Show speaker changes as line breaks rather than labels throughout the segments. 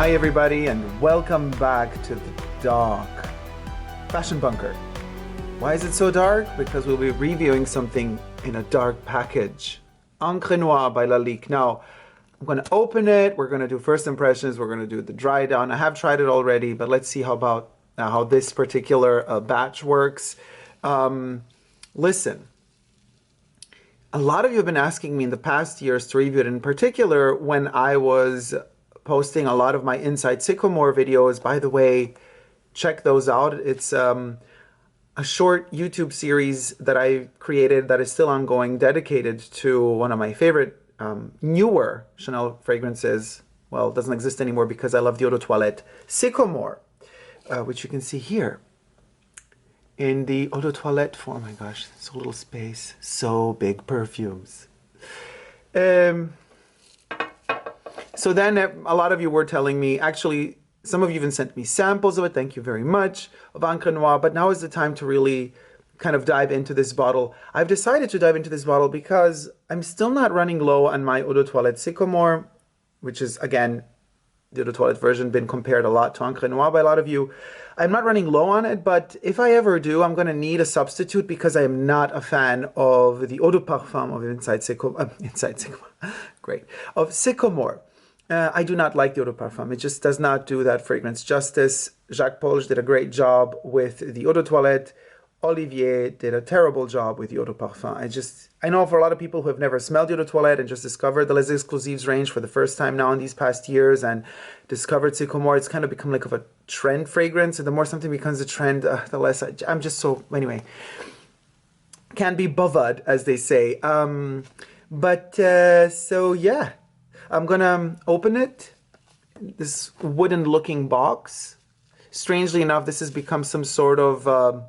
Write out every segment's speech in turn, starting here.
Hi everybody and welcome back to the dark fashion bunker. Why is it so dark? Because we'll be reviewing something in a dark package. ENCRE NOIRE by Lalique. Now, I'm going to open it. We're going to do first impressions. We're going to do the dry down. I have tried it already, but let's see how this particular batch works. Listen, a lot of you have been asking me in the past years to review it, in particular when I was posting a lot of my Inside Sycomore videos. By the way, check those out. It's a short YouTube series that I created that is still ongoing, dedicated to one of my favorite newer Chanel fragrances. Well, it doesn't exist anymore because I love the eau de toilette, SYCOMORE, which you can see here in the eau de toilette form. Oh my gosh, so little space, so big perfumes. So then a lot of you were telling me, actually, some of you even sent me samples of it, thank you very much, of ENCRE NOIRE, but now is the time to really kind of dive into this bottle. I've decided to dive into this bottle because I'm still not running low on my eau de toilette SYCOMORE, which is, again, the eau de toilette version, been compared a lot to ENCRE NOIRE by a lot of you. I'm not running low on it, but if I ever do, I'm going to need a substitute because I am not a fan of the eau de parfum of Inside Sycomore, great, of SYCOMORE. I do not like the eau de parfum. It just does not do that fragrance justice. Jacques Polge did a great job with the eau de toilette. Olivier did a terrible job with the eau de parfum. I know for a lot of people who have never smelled eau de toilette and just discovered the Les Exclusifs range for the first time now in these past years and discovered Sycomore, it's kind of become like of a trend fragrance. And the more something becomes a trend, the less I'm just so, anyway, can't be bothered, as they say. So yeah. I'm gonna open it, this wooden looking box. Strangely enough, this has become some sort of a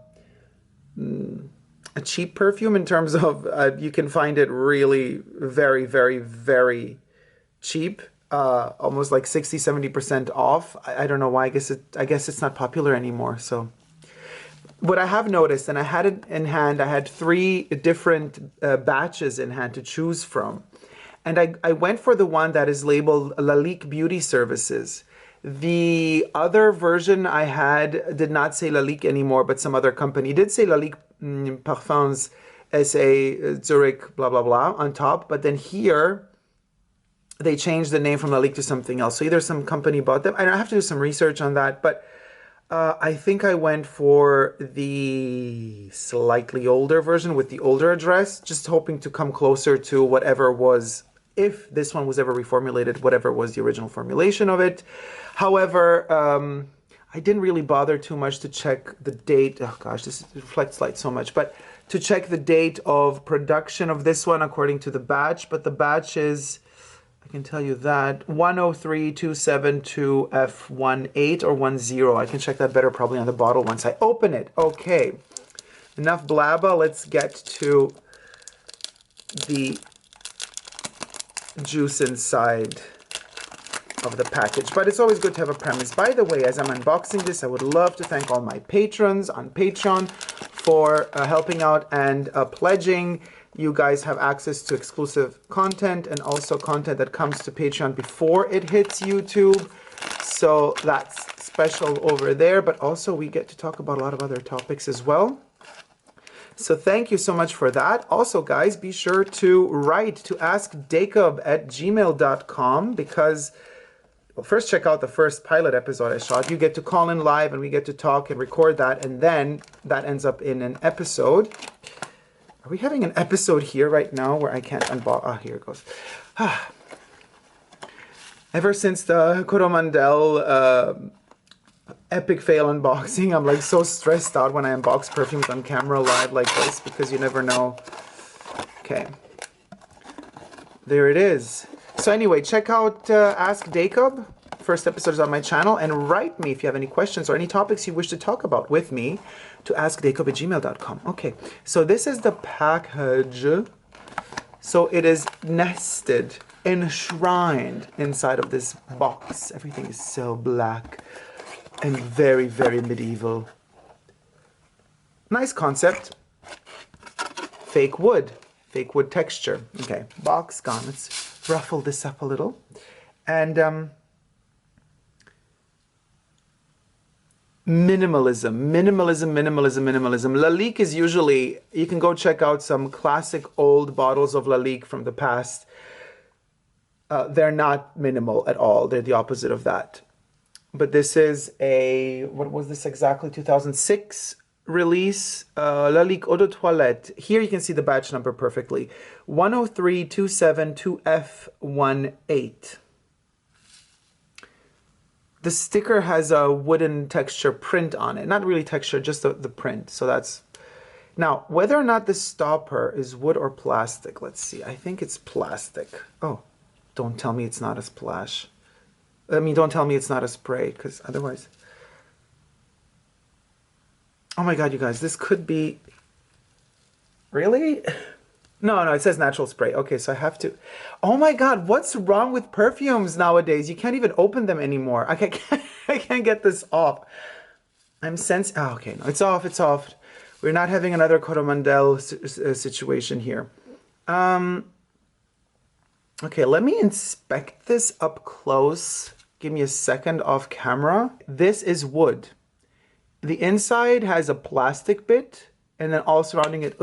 cheap perfume in terms of you can find it really very, very, very cheap, almost like 60–70% off. I don't know why. I guess it's not popular anymore. So what I have noticed, and I had it in hand, I had 3 different batches in hand to choose from. And I went for the one that is labeled Lalique Beauty Services. The other version I had did not say Lalique anymore, but some other company did say Lalique Parfums SA Zurich, blah, blah, blah, on top. But then here, they changed the name from Lalique to something else. So either some company bought them. I have to do some research on that. But I think I went for the slightly older version with the older address, just hoping to come closer to whatever was, if this one was ever reformulated, whatever was the original formulation of it. However, I didn't really bother too much to check the date. Oh gosh, this reflects light so much. But to check the date of production of this one according to the batch. But the batch is, I can tell you that, 103272F18 or 10. I can check that better probably on the bottle once I open it. Okay, enough blabber. Let's get to the juice inside of the package. But it's always good to have a premise. By the way, as I'm unboxing this, I would love to thank all my patrons on Patreon for helping out and pledging. You guys have access to exclusive content and also content that comes to Patreon before it hits YouTube. So that's special over there. But also we get to talk about a lot of other topics as well. So thank you so much for that. Also, guys, be sure to write to askdacob@gmail.com because, well, first check out the first pilot episode I shot. You get to call in live and we get to talk and record that, and then that ends up in an episode. Are we having an episode here right now where I can't unbox? Ah, here it goes. Ever since the Coromandel epic fail unboxing, I'm like so stressed out when I unbox perfumes on camera live like this because you never know. Okay, there it is. So anyway, check out Ask Dacob. First episode is on my channel, and write me if you have any questions or any topics you wish to talk about with me to askdacob@gmail.com. Okay, so this is the package. So it is nested, enshrined inside of this box. Everything is so black and very, very medieval. Nice concept. Fake wood texture. Okay, box gone. Let's ruffle this up a little. And minimalism, minimalism, minimalism, minimalism. Lalique is usually, you can go check out some classic old bottles of Lalique from the past. They're not minimal at all. They're the opposite of that. But this is a, what was this exactly? 2006 release, Lalique Eau de Toilette. Here you can see the batch number perfectly. 103272F18. The sticker has a wooden texture print on it. Not really texture, just the print. So that's... Now, whether or not this stopper is wood or plastic, let's see. I think it's plastic. Oh, don't tell me it's not a splash. I mean, don't tell me it's not a spray, because otherwise... Oh my God, you guys, this could be... Really? No, it says natural spray. Okay, so I have to... Oh my God, what's wrong with perfumes nowadays? You can't even open them anymore. I can't get this off. I'm Oh, okay, no, it's off, it's off. We're not having another Coromandel situation here. Okay, let me inspect this up close. Give me a second off camera. This is wood. The inside has a plastic bit, and then all surrounding it,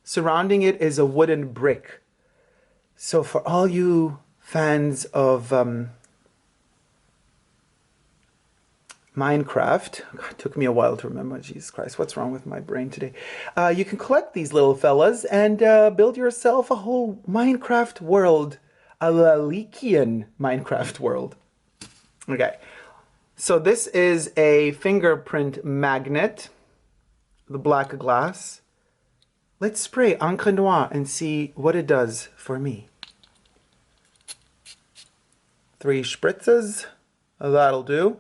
surrounding it is a wooden brick. So for all you fans of Minecraft, God, it took me a while to remember, Jesus Christ, what's wrong with my brain today? You can collect these little fellas and build yourself a whole Minecraft world, a Laliquian Minecraft world. Okay, so this is a fingerprint magnet, the black glass. Let's spray Encre Noire and see what it does for me. 3 spritzes, that'll do.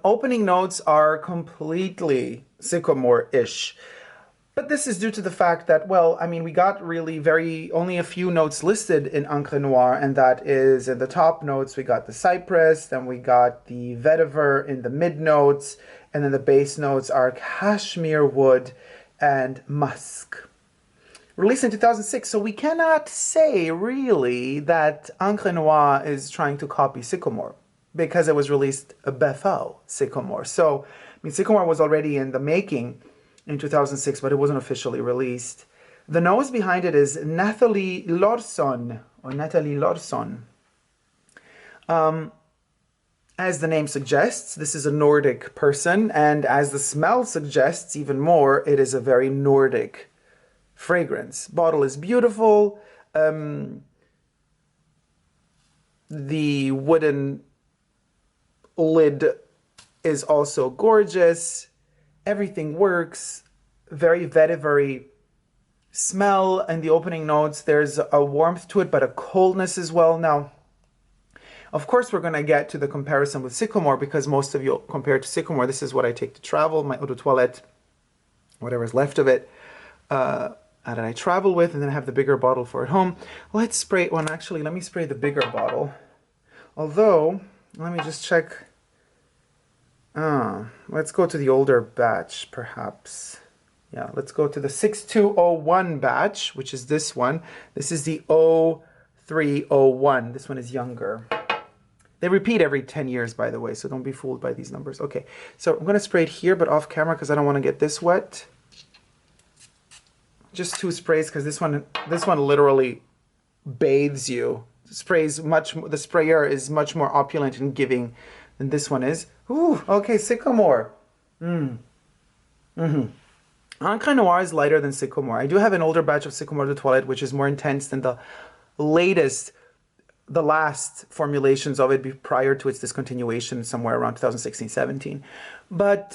Opening notes are completely Sycomore-ish. But this is due to the fact that, well, I mean, we got really only a few notes listed in Encre Noire, and that is in the top notes, we got the cypress, then we got the vetiver in the mid notes, and then the base notes are cashmere wood and musk. Released in 2006, so we cannot say really that Encre Noire is trying to copy Sycomore, because it was released before Sycomore. So, I mean, Sycomore was already in the making in 2006, but it wasn't officially released. The nose behind it is Nathalie Lorson, or Nathalie Lorson. As the name suggests, this is a Nordic person, and as the smell suggests even more, it is a very Nordic fragrance. Bottle is beautiful. The wooden lid is also gorgeous. Everything works. Very vetiver-y smell. In the opening notes, there's a warmth to it, but a coldness as well. Now, of course, we're going to get to the comparison with Sycomore, because most of you compare it to Sycomore. This is what I take to travel, my eau de toilette, whatever's left of it, that I travel with, and then I have the bigger bottle for at home. Let's spray, well, actually, let me spray the bigger bottle. Although, let me just check. Let's go to the older batch, perhaps. Yeah, let's go to the 6201 batch, which is this one. This is the 0301. This one is younger. They repeat every 10 years, by the way, so don't be fooled by these numbers. Okay, so I'm going to spray it here, but off camera, because I don't want to get this wet. Just 2 sprays, because this one literally bathes you. The sprayer is much more opulent and giving than this one is. Ooh, okay, Sycomore. Encre Noire is lighter than Sycomore. I do have an older batch of Sycomore de Toilette, which is more intense than the last formulations of it prior to its discontinuation somewhere around 2016-17. But,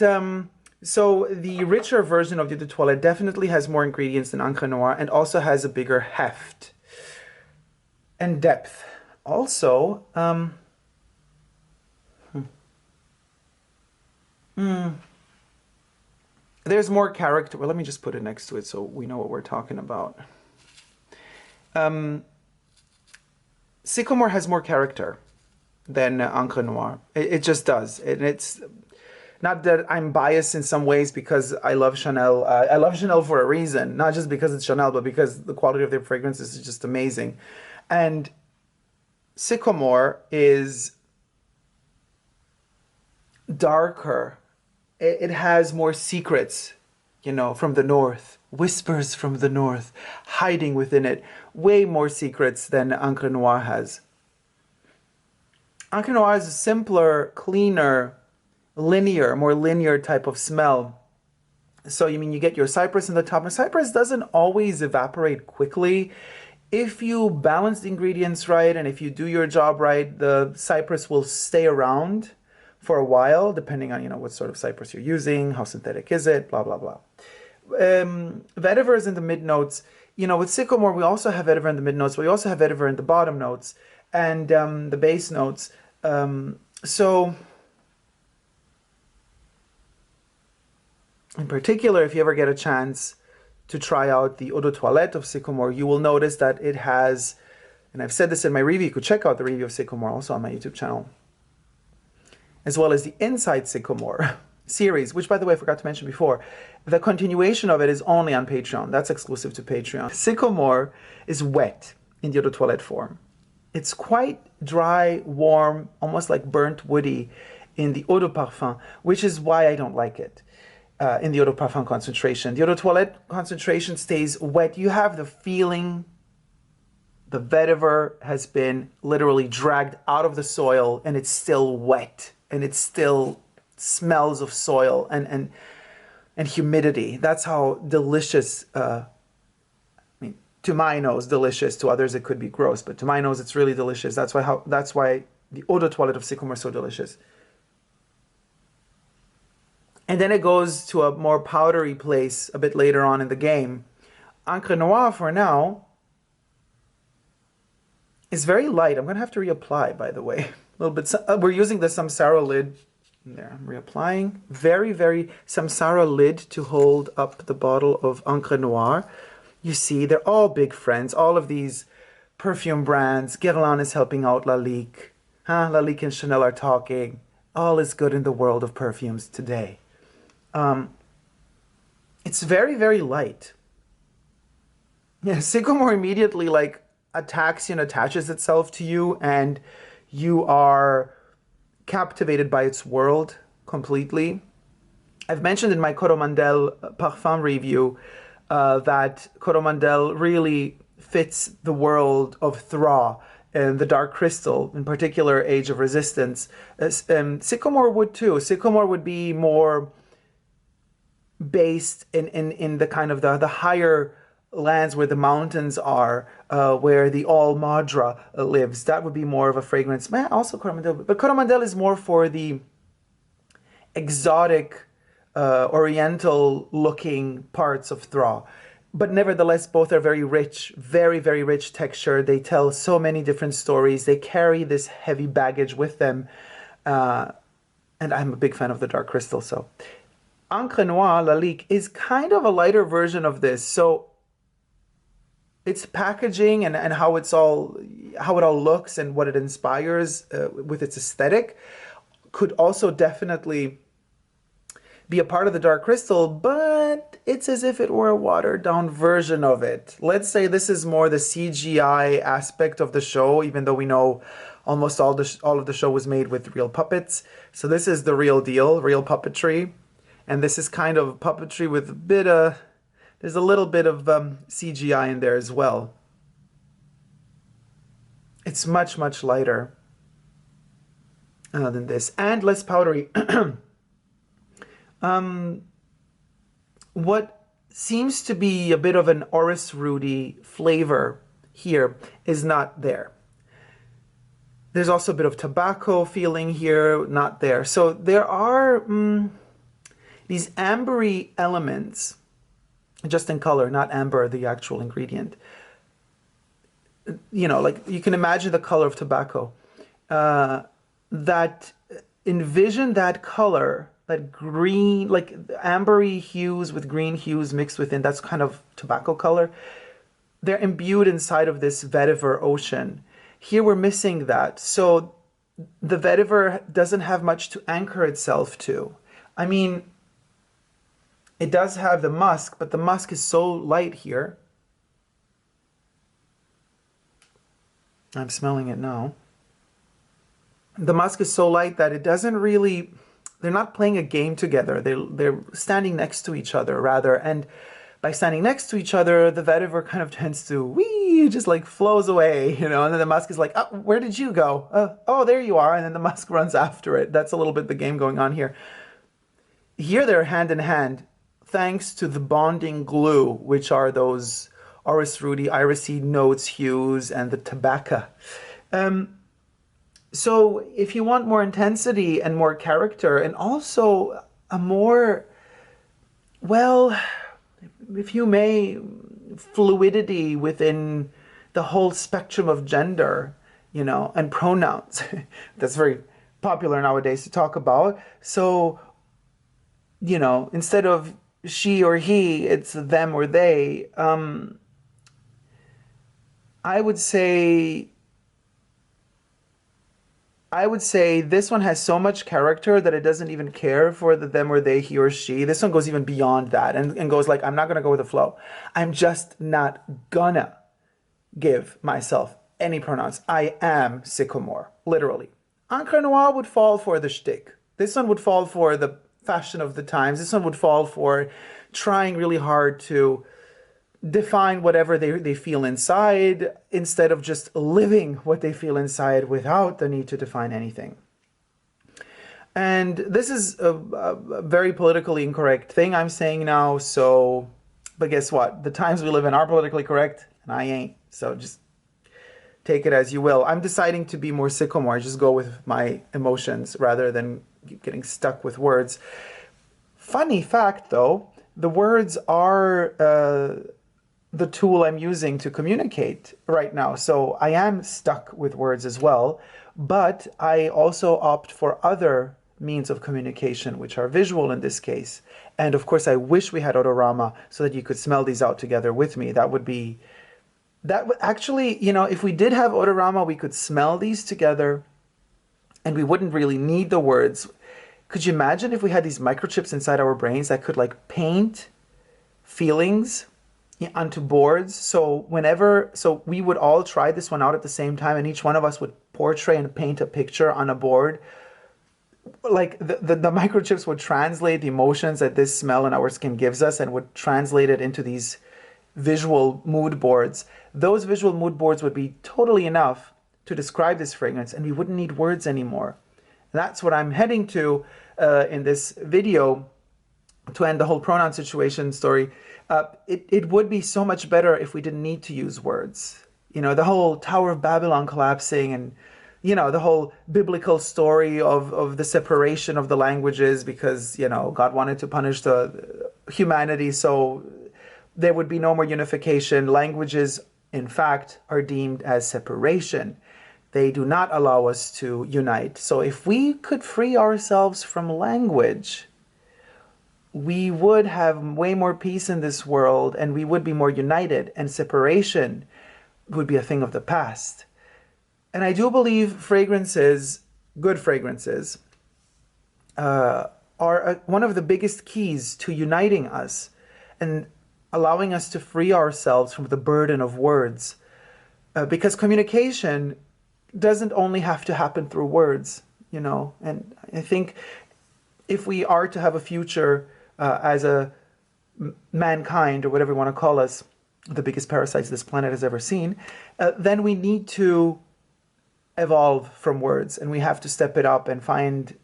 so the richer version of the Eau de Toilette definitely has more ingredients than Encre Noire, and also has a bigger heft and depth. Also, there's more character. Well, let me just put it next to it so we know what we're talking about. Sycomore has more character than Encre Noire. It just does. And it's not that I'm biased in some ways, because I love Chanel. I love Chanel for a reason, not just because it's Chanel, but because the quality of their fragrances is just amazing. And Sycomore is darker. It has more secrets, you know, from the north. Whispers from the north, hiding within it. Way more secrets than ENCRE NOIRE has. ENCRE NOIRE is a simpler, cleaner, linear, more linear type of smell. So you mean you get your cypress in the top, and cypress doesn't always evaporate quickly. If you balance the ingredients right and if you do your job right, the cypress will stay around for a while, depending on, you know, what sort of cypress you're using, how synthetic is it, blah, blah, blah. Vetiver is in the mid notes. You know, with Sycomore, we also have vetiver in the mid notes, but we also have vetiver in the bottom notes and the base notes. So in particular, if you ever get a chance to try out the Eau de Toilette of Sycomore, you will notice that it has, and I've said this in my review, you could check out the review of Sycomore also on my YouTube channel, as well as the Inside Sycomore series, which, by the way, I forgot to mention before. The continuation of it is only on Patreon. That's exclusive to Patreon. Sycomore is wet in the Eau de Toilette form. It's quite dry, warm, almost like burnt woody in the Eau de Parfum, which is why I don't like it. In the Eau de Parfum concentration. The Eau de Toilette concentration stays wet. You have the feeling the vetiver has been literally dragged out of the soil and it's still wet and it still smells of soil and humidity. That's how delicious, I mean, to my nose, delicious. To others, it could be gross, but to my nose, it's really delicious. That's why the Eau de Toilette of Sycomore is so delicious. And then it goes to a more powdery place a bit later on in the game. ENCRE NOIRE, for now, is very light. I'm going to have to reapply, by the way. A little bit. We're using the Samsara lid. There, I'm reapplying. Very, very Samsara lid to hold up the bottle of ENCRE NOIRE. You see, they're all big friends. All of these perfume brands. Guerlain is helping out Lalique. Lalique and Chanel are talking. All is good in the world of perfumes today. It's very, very light. Yeah, Sycomore immediately like attacks you and attaches itself to you, and you are captivated by its world completely. I've mentioned in my Coromandel Parfum review that Coromandel really fits the world of Thra and the Dark Crystal, in particular Age of Resistance. Sycomore would too. Sycomore would be more based in the kind of the higher lands where the mountains are, where the All Madra lives. That would be more of a fragrance. Also Coromandel, but Coromandel is more for the exotic, oriental looking parts of Thra. But nevertheless, both are very rich, very, very rich texture. They tell so many different stories. They carry this heavy baggage with them. And I'm a big fan of the Dark Crystal, so. ENCRE NOIRE Lalique is kind of a lighter version of this. So its packaging and how it all looks and what it inspires with its aesthetic could also definitely be a part of the Dark Crystal, but it's as if it were a watered down version of it. Let's say this is more the CGI aspect of the show, even though we know almost all of the show was made with real puppets. So this is the real deal, real puppetry. And this is kind of puppetry with a bit of, there's a little bit of CGI in there as well. It's much, much lighter than this and less powdery. What seems to be a bit of an Orris Rudy flavor here is not there. There's also a bit of tobacco feeling here, not there. So there are these ambery elements, just in color, not amber, the actual ingredient. You know, like you can imagine the color of tobacco. That envision that color, that green, like ambery hues with green hues mixed within, that's kind of tobacco color. They're imbued inside of this vetiver ocean. Here we're missing that. So the vetiver doesn't have much to anchor itself to. I mean, it does have the musk, but the musk is so light here. I'm smelling it now. The musk is so light that it doesn't really, not playing a game together. They're standing next to each other rather, and by standing next to each other, the vetiver kind of tends to just like flows away, and then the musk is like, oh, where did you go? Oh, there you are, and then the musk runs after it. That's a little bit the game going on here. Here they're hand in hand, thanks to the bonding glue, which are those orris rudi, iriseed notes, hues, and the tobacco. So if you want more intensity and more character, and also a more, well, if you may, fluidity within the whole spectrum of gender, and pronouns, that's very popular nowadays to talk about. So, instead of she or he, it's them or they. I would say this one has so much character that it doesn't even care for the them or they, he or she. This one goes even beyond that and goes like, I'm not going to go with the flow. I'm just not gonna give myself any pronouns. I am sycomore, literally. ENCRE NOIRE would fall for the shtick. This one would fall for the fashion of the times. This one would fall for trying really hard to define whatever they feel inside instead of just living what they feel inside without the need to define anything. And this is a very politically incorrect thing I'm saying now, but guess what? The times we live in are politically correct, and I ain't. So just take it as you will. I'm deciding to be more sycomore, just go with my emotions rather than getting stuck with words. Funny fact though, the words are the tool I'm using to communicate right now. So I am stuck with words as well, but I also opt for other means of communication, which are visual in this case. And of course, I wish we had odorama so that you could smell these out together with me. That would actually, if we did have odorama, we could smell these together and we wouldn't really need the words. Could you imagine if we had these microchips inside our brains that could like paint feelings onto boards? So we would all try this one out at the same time, and each one of us would portray and paint a picture on a board. Like the microchips would translate the emotions that this smell in our skin gives us and would translate it into these visual mood boards. Those visual mood boards would be totally enough to describe this fragrance, and we wouldn't need words anymore. That's what I'm heading to in this video to end the whole pronoun situation story. It would be so much better if we didn't need to use words. The whole Tower of Babylon collapsing and, the whole biblical story of the separation of the languages because, God wanted to punish the humanity, so there would be no more unification. Languages, in fact, are deemed as separation. They do not allow us to unite. So if we could free ourselves from language, we would have way more peace in this world and we would be more united, and separation would be a thing of the past. And I do believe fragrances, good fragrances, are one of the biggest keys to uniting us and allowing us to free ourselves from the burden of words. Because communication doesn't only have to happen through words, and I think if we are to have a future as a mankind, or whatever you want to call us, the biggest parasites this planet has ever seen, then we need to evolve from words, and we have to step it up and find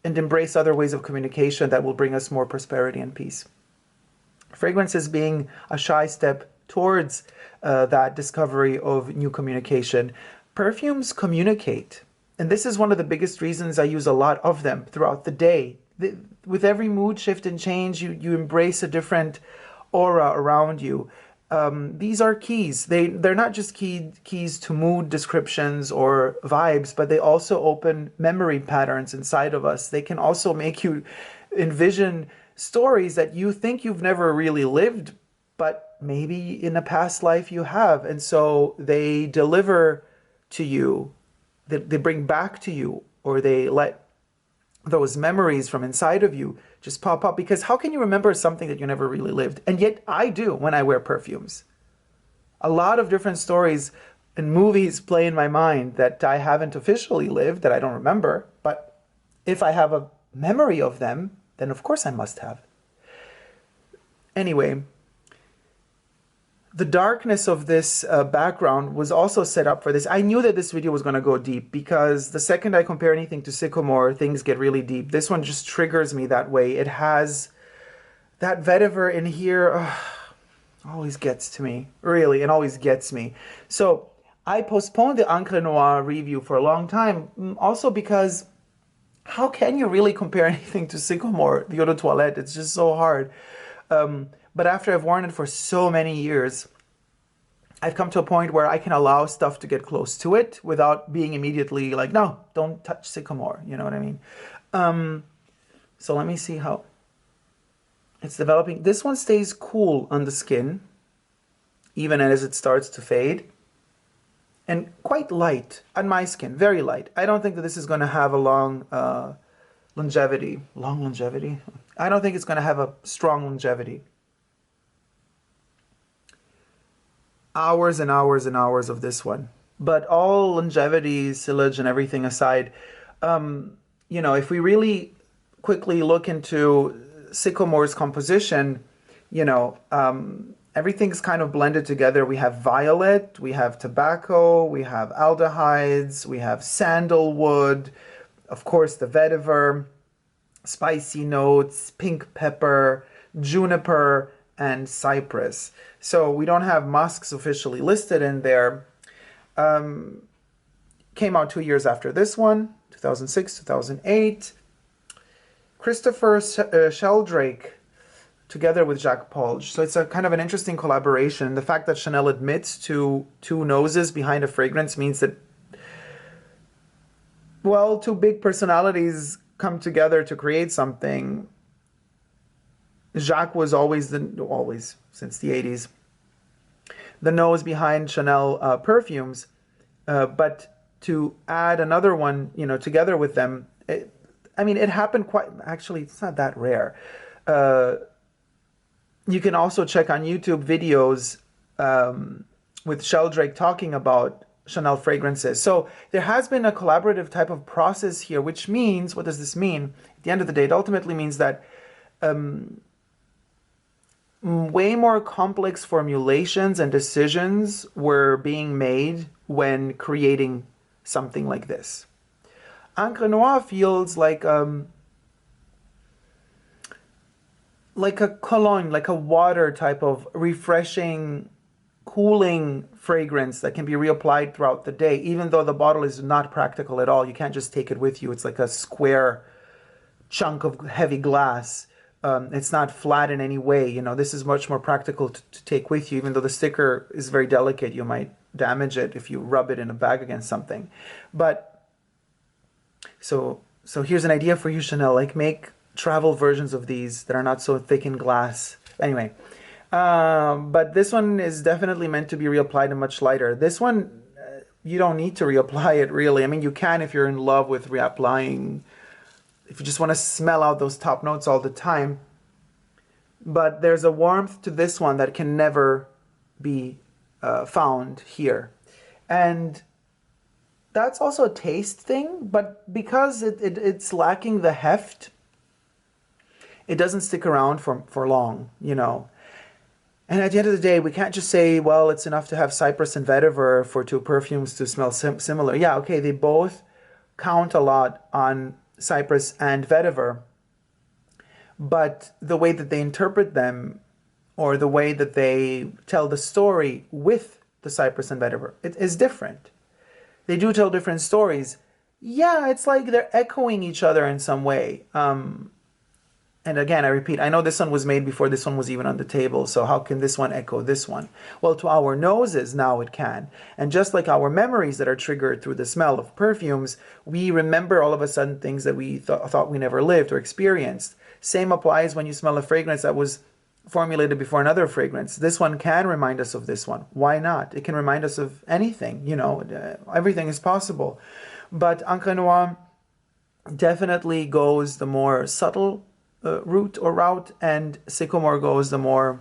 and embrace other ways of communication that will bring us more prosperity and peace. Fragrances being a shy step towards that discovery of new communication. Perfumes communicate, and this is one of the biggest reasons I use a lot of them throughout the day. With every mood shift and change, you embrace a different aura around you. These are keys. They're not just keys to mood descriptions or vibes, but they also open memory patterns inside of us. They can also make you envision stories that you think you've never really lived, but maybe in a past life you have. And so they deliver to you, they bring back to you, or they let those memories from inside of you just pop up. Because how can you remember something that you never really lived? And yet I do when I wear perfumes. A lot of different stories and movies play in my mind that I haven't officially lived, that I don't remember. But if I have a memory of them, then of course I must have. Anyway, the darkness of this background was also set up for this. I knew that this video was going to go deep because the second I compare anything to Sycomore, things get really deep. This one just triggers me that way. It has that vetiver in here. Always gets to me. Really, it always gets me. So I postponed the ENCRE NOIRE review for a long time. Also because how can you really compare anything to Sycomore, the Eau de Toilette? It's just so hard. But after I've worn it for so many years, I've come to a point where I can allow stuff to get close to it without being immediately like, no, don't touch Sycomore. You know what I mean? So let me see how it's developing. This one stays cool on the skin, even as it starts to fade. And quite light on my skin, very light. I don't think that this is going to have a long longevity. Long longevity? I don't think it's going to have a strong longevity. Hours and hours and hours of this one. But all longevity, silage, and everything aside, you know, if we really quickly look into Sycomore's composition, you know, everything's kind of blended together. We have violet, we have tobacco, we have aldehydes, we have sandalwood, of course the vetiver, spicy notes, pink pepper, juniper, and cypress. So we don't have musks officially listed in there. Came out 2 years after this one, 2006, 2008. Christopher Sheldrake, together with Jacques Polge. So it's a kind of an interesting collaboration. The fact that Chanel admits to two noses behind a fragrance means that, well, two big personalities come together to create something. Jacques was always since the 80s, the nose behind Chanel perfumes, but to add another one, you know, together with them, I mean, it happened quite, actually, it's not that rare. You can also check on YouTube videos with Sheldrake talking about Chanel fragrances. So there has been a collaborative type of process here, which means, what does this mean? At the end of the day, it ultimately means that way more complex formulations and decisions were being made when creating something like this. ENCRE NOIRE feels like a cologne, like a water type of refreshing, cooling fragrance that can be reapplied throughout the day, even though the bottle is not practical at all. You can't just take it with you. It's like a square chunk of heavy glass. It's not flat in any way. You know, this is much more practical to take with you, even though the sticker is very delicate. You might damage it if you rub it in a bag against something. But so here's an idea for you, Chanel. Like, make travel versions of these that are not so thick in glass. Anyway, but this one is definitely meant to be reapplied and much lighter. This one, you don't need to reapply it, really. I mean, you can if you're in love with reapplying, if you just want to smell out those top notes all the time. But there's a warmth to this one that can never be found here. And that's also a taste thing, but because it's lacking the heft, it doesn't stick around for long, you know. And at the end of the day, we can't just say, well, it's enough to have cypress and vetiver for two perfumes to smell similar. Yeah, okay, they both count a lot on cypress and vetiver, but the way that they interpret them, or the way that they tell the story with the cypress and vetiver, it is different. They do tell different stories. Yeah, it's like they're echoing each other in some way. And again, I repeat, I know this one was made before this one was even on the table, so how can this one echo this one? Well, to our noses, now it can. And just like our memories that are triggered through the smell of perfumes, we remember all of a sudden things that we thought we never lived or experienced. Same applies when you smell a fragrance that was formulated before another fragrance. This one can remind us of this one. Why not? It can remind us of anything, you know, everything is possible. But ENCRE NOIRE definitely goes the more subtle route, and Sycomore goes the more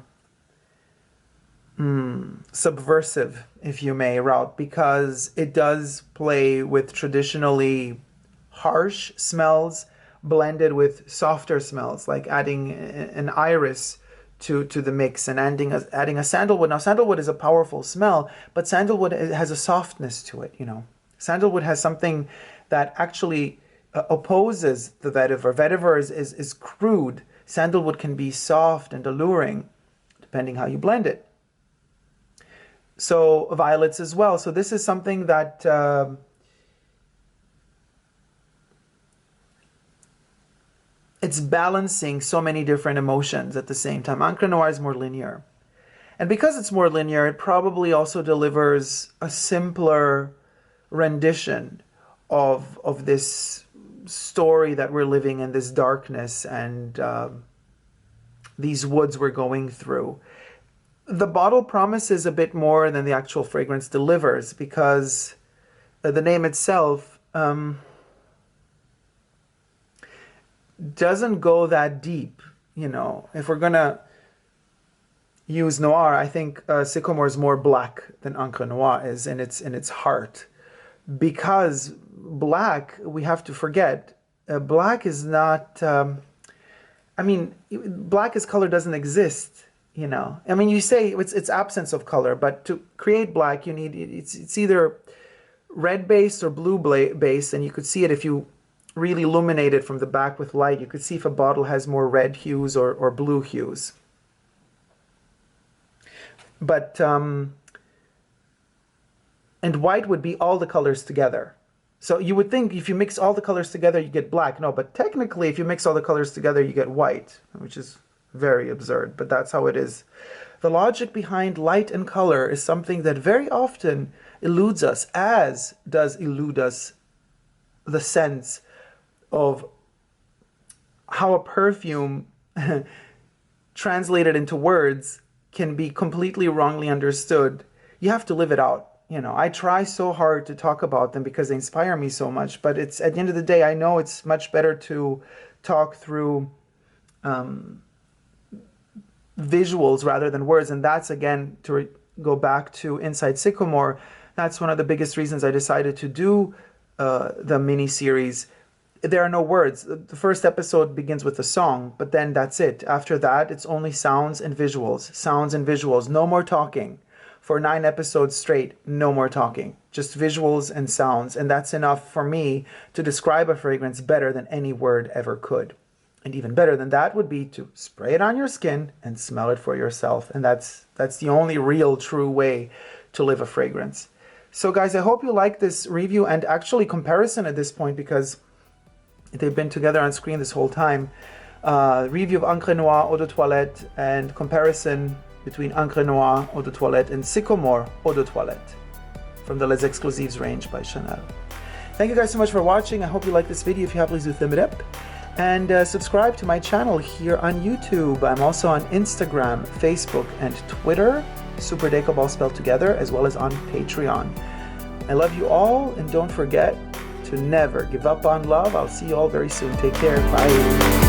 subversive, if you may, route, because it does play with traditionally harsh smells, blended with softer smells, like adding an iris to the mix and adding a sandalwood. Now, sandalwood is a powerful smell, but sandalwood has a softness to it, you know. Sandalwood has something that actually opposes the vetiver. Vetiver is crude. Sandalwood can be soft and alluring, depending how you blend it. So violets as well. So this is something that it's balancing so many different emotions at the same time. Encre Noire is more linear. And because it's more linear, it probably also delivers a simpler rendition of this story that we're living in, this darkness and these woods we're going through. The bottle promises a bit more than the actual fragrance delivers, because the name itself doesn't go that deep. You know, if we're gonna use noir, I think Sycomore is more black than Encre Noire is in its heart, because black, we have to forget, black is not. I mean, black as color doesn't exist. You know, I mean, you say it's absence of color, but to create black, you need it's either red based or blue based, and you could see it if you really illuminate it from the back with light. You could see if a bottle has more red hues or blue hues. But and white would be all the colors together. So you would think if you mix all the colors together, you get black. No, but technically, if you mix all the colors together, you get white, which is very absurd, but that's how it is. The logic behind light and color is something that very often eludes us, as does elude us the sense of how a perfume translated into words can be completely wrongly understood. You have to live it out. You know, I try so hard to talk about them because they inspire me so much, but it's at the end of the day, I know it's much better to talk through visuals rather than words. And that's, again, to go back to Inside Sycomore, that's one of the biggest reasons I decided to do the mini-series. There are no words. The first episode begins with a song, but then that's it. After that, it's only sounds and visuals. Sounds and visuals. No more talking. For 9 episodes straight, no more talking. Just visuals and sounds. And that's enough for me to describe a fragrance better than any word ever could. And even better than that would be to spray it on your skin and smell it for yourself. And that's the only real true way to live a fragrance. So guys, I hope you like this review and actually comparison at this point, because they've been together on screen this whole time. Review of Encre Noire Eau de Toilette and comparison between Encre Noire Eau de Toilette and Sycomore Eau de Toilette from the Les Exclusifs range by Chanel. Thank you guys so much for watching. I hope you like this video. If you have, please do thumb it up. And subscribe to my channel here on YouTube. I'm also on Instagram, Facebook, and Twitter. Super Dacob all spelled together, as well as on Patreon. I love you all, and don't forget to never give up on love. I'll see you all very soon. Take care. Bye.